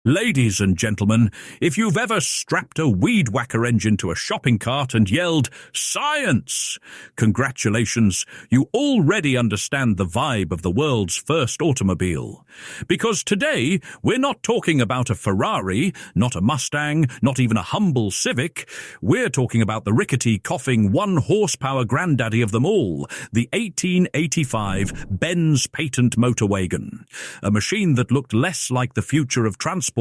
Ladies and gentlemen, if you've ever strapped a weed whacker engine to a shopping cart and yelled, "Science!" congratulations, you already understand the vibe of the world's first automobile. Because today, we're not talking about a Ferrari, not a Mustang, not even a humble Civic. We're talking about the rickety, coughing, one-horsepower granddaddy of them all, the 1885 Benz Patent-Motorwagen. A machine that looked less like the future of transport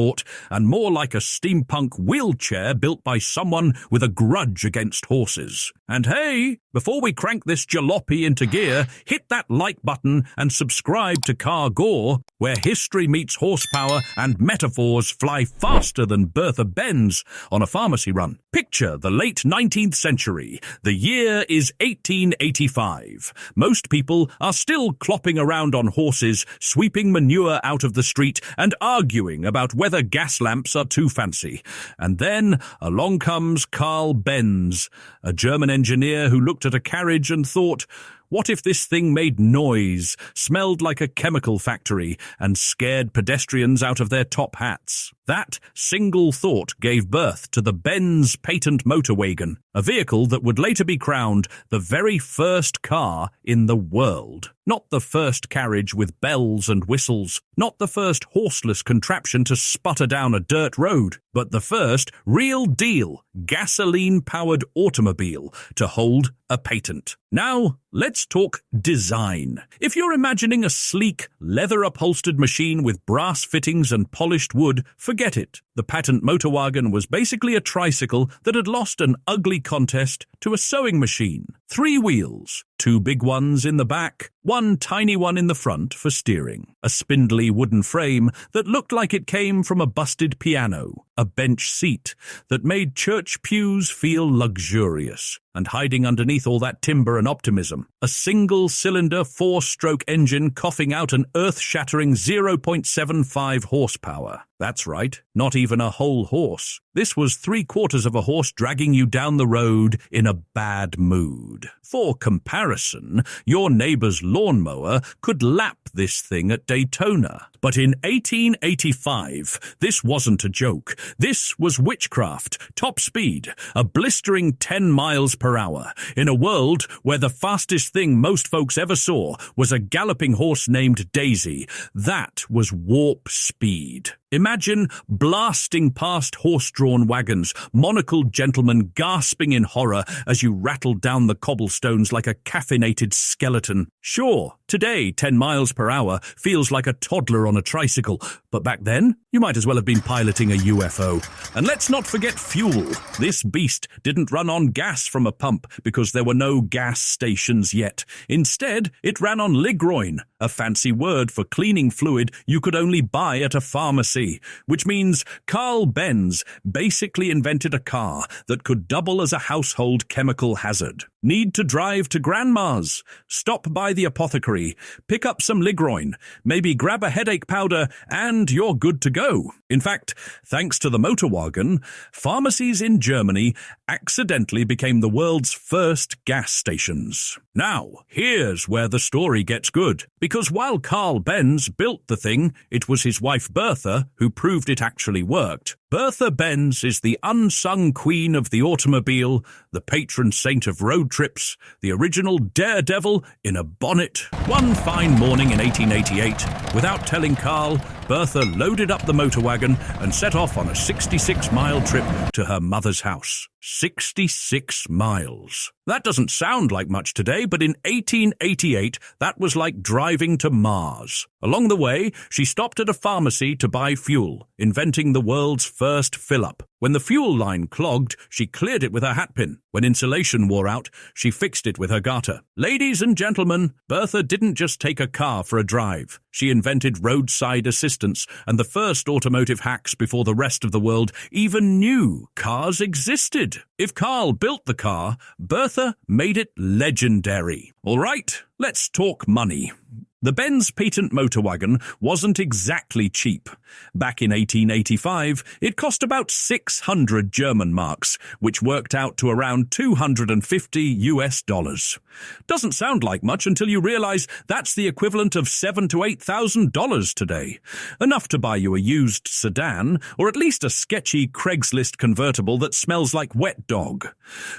and more like a steampunk wheelchair built by someone with a grudge against horses. And hey, before we crank this jalopy into gear, hit that like button and subscribe to Karl, where history meets horsepower and metaphors fly faster than Bertha Benz on a pharmacy run. Picture the late 19th century. The year is 1885. Most people are still clopping around on horses, sweeping manure out of the street and arguing about whether gas lamps are too fancy. And then along comes Karl Benz, a German engineer who looked at a carriage and thought, what if this thing made noise, smelled like a chemical factory, and scared pedestrians out of their top hats? That single thought gave birth to the Benz Patent-Motorwagen, a vehicle that would later be crowned the very first car in the world. Not the first carriage with bells and whistles, not the first horseless contraption to sputter down a dirt road, but the first real-deal gasoline-powered automobile to hold a patent. Now, let's talk design. If you're imagining a sleek, leather-upholstered machine with brass fittings and polished wood, forget it. The Patent-Motorwagen was basically a tricycle that had lost an ugly contest to a sewing machine. 3 wheels, 2 big ones in the back, 1 tiny one in the front for steering, a spindly wooden frame that looked like it came from a busted piano, a bench seat that made church pews feel luxurious, and hiding underneath all that timber and optimism, a single-cylinder 4-stroke engine coughing out an earth-shattering 0.75 horsepower. That's right, not even a whole horse. This was 3/4 of a horse dragging you down the road in a bad mood. For comparison, your neighbor's lawnmower could lap this thing at Daytona. But in 1885, this wasn't a joke. This was witchcraft, top speed, a blistering 10 miles per hour, in a world where the fastest thing most folks ever saw was a galloping horse named Daisy. That was warp speed. Imagine blasting past horse-drawn wagons, monocled gentlemen gasping in horror as you rattled down the cobblestones like a caffeinated skeleton. Sure, today 10 miles per hour feels like a toddler on a tricycle, but back then, you might as well have been piloting a UFO. And let's not forget fuel. This beast didn't run on gas from a pump because there were no gas stations yet. Instead, it ran on ligroin, a fancy word for cleaning fluid you could only buy at a pharmacy, which means Karl Benz basically invented a car that could double as a household chemical hazard. Need to drive to Grandma's? Stop by the apothecary, pick up some ligroin, maybe grab a headache powder, and you're good to go. In fact, thanks to the Motorwagen, pharmacies in Germany accidentally became the world's first gas stations. Now, here's where the story gets good, because while Karl Benz built the thing, it was his wife Bertha who proved it actually worked. Bertha Benz is the unsung queen of the automobile, the patron saint of road trips, the original daredevil in a bonnet. One fine morning in 1888, without telling Karl, Bertha loaded up the Motorwagen and set off on a 66-mile trip to her mother's house. 66 miles. That doesn't sound like much today, but in 1888, that was like driving to Mars. Along the way, she stopped at a pharmacy to buy fuel, inventing the world's first fill-up. When the fuel line clogged, she cleared it with her hatpin. When insulation wore out, she fixed it with her garter. Ladies and gentlemen, Bertha didn't just take a car for a drive. She invented roadside assistance and the first automotive hacks before the rest of the world even knew cars existed. If Karl built the car, Bertha made it legendary. All right, let's talk money. The Benz Patent-Motorwagen wasn't exactly cheap. Back in 1885, it cost about 600 German marks, which worked out to around $250 US. Doesn't sound like much until you realize that's the equivalent of $7,000 to $8,000 today. Enough to buy you a used sedan, or at least a sketchy Craigslist convertible that smells like wet dog.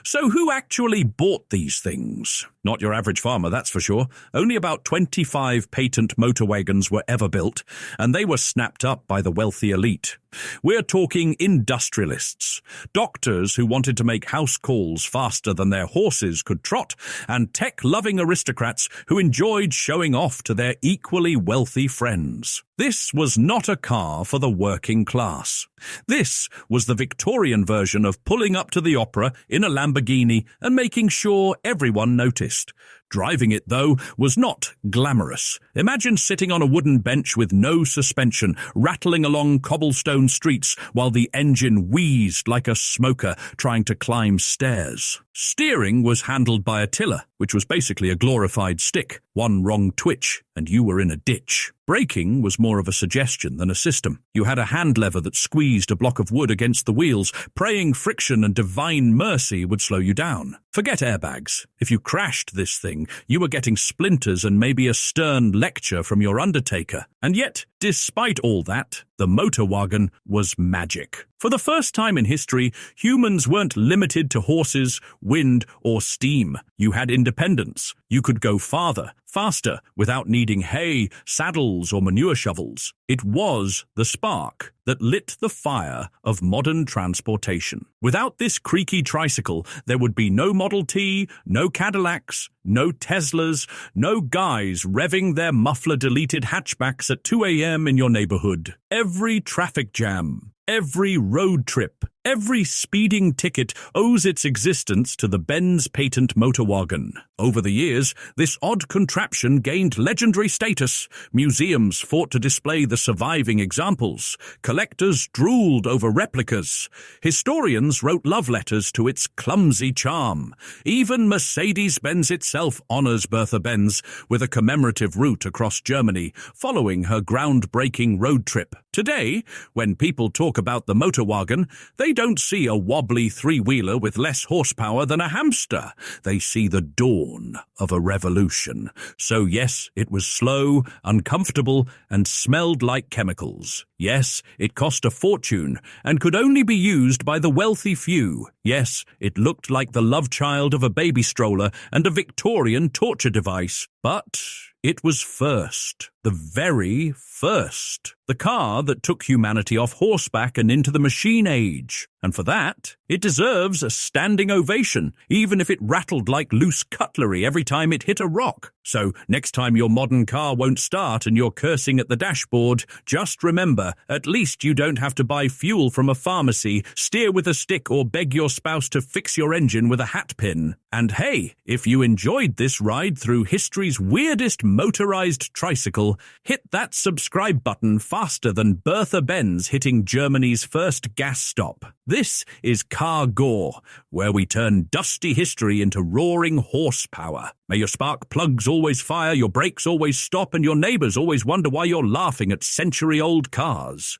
So who actually bought these things? Not your average farmer, that's for sure. Only about 25 Patent-Motorwagons were ever built, and they were snapped up by the wealthy elite. We're talking industrialists, doctors who wanted to make house calls faster than their horses could trot, and tech-loving aristocrats who enjoyed showing off to their equally wealthy friends. This was not a car for the working class. This was the Victorian version of pulling up to the opera in a Lamborghini and making sure everyone noticed. Driving it, though, was not glamorous. Imagine sitting on a wooden bench with no suspension, rattling along cobblestone streets while the engine wheezed like a smoker trying to climb stairs. Steering was handled by a tiller, which was basically a glorified stick. One wrong twitch, and you were in a ditch. Braking was more of a suggestion than a system. You had a hand lever that squeezed a block of wood against the wheels, praying friction and divine mercy would slow you down. Forget airbags. If you crashed this thing, you were getting splinters and maybe a stern lecture from your undertaker. And yet, despite all that, the Motorwagen was magic. For the first time in history, humans weren't limited to horses, wind, or steam. You had independence. You could go farther, faster, without needing hay, saddles, or manure shovels. It was the spark that lit the fire of modern transportation. Without this creaky tricycle, there would be no Model T, no Cadillacs, no Teslas, no guys revving their muffler-deleted hatchbacks at 2 a.m. in your neighborhood. Every traffic jam, every road trip, every speeding ticket owes its existence to the Benz Patent-Motorwagen. Over the years, this odd contraption gained legendary status. Museums fought to display the surviving examples. Collectors drooled over replicas. Historians wrote love letters to its clumsy charm. Even Mercedes-Benz itself honors Bertha Benz with a commemorative route across Germany following her groundbreaking road trip. Today, when people talk about the Motorwagen, they don't see a wobbly three-wheeler with less horsepower than a hamster. They see the dawn of a revolution. So yes, it was slow, uncomfortable, and smelled like chemicals. Yes, it cost a fortune and could only be used by the wealthy few. Yes, it looked like the love child of a baby stroller and a Victorian torture device. But it was first, the very first, the car that took humanity off horseback and into the machine age. And for that, it deserves a standing ovation, even if it rattled like loose cutlery every time it hit a rock. So next time your modern car won't start and you're cursing at the dashboard, just remember, at least you don't have to buy fuel from a pharmacy, steer with a stick, or beg your spouse to fix your engine with a hat pin. And hey, if you enjoyed this ride through history's weirdest motorized tricycle, hit that subscribe button faster than Bertha Benz hitting Germany's first gas stop. This is Car Gore, where we turn dusty history into roaring horsepower. May your spark plugs always fire, your brakes always stop, and your neighbors always wonder why you're laughing at century-old cars.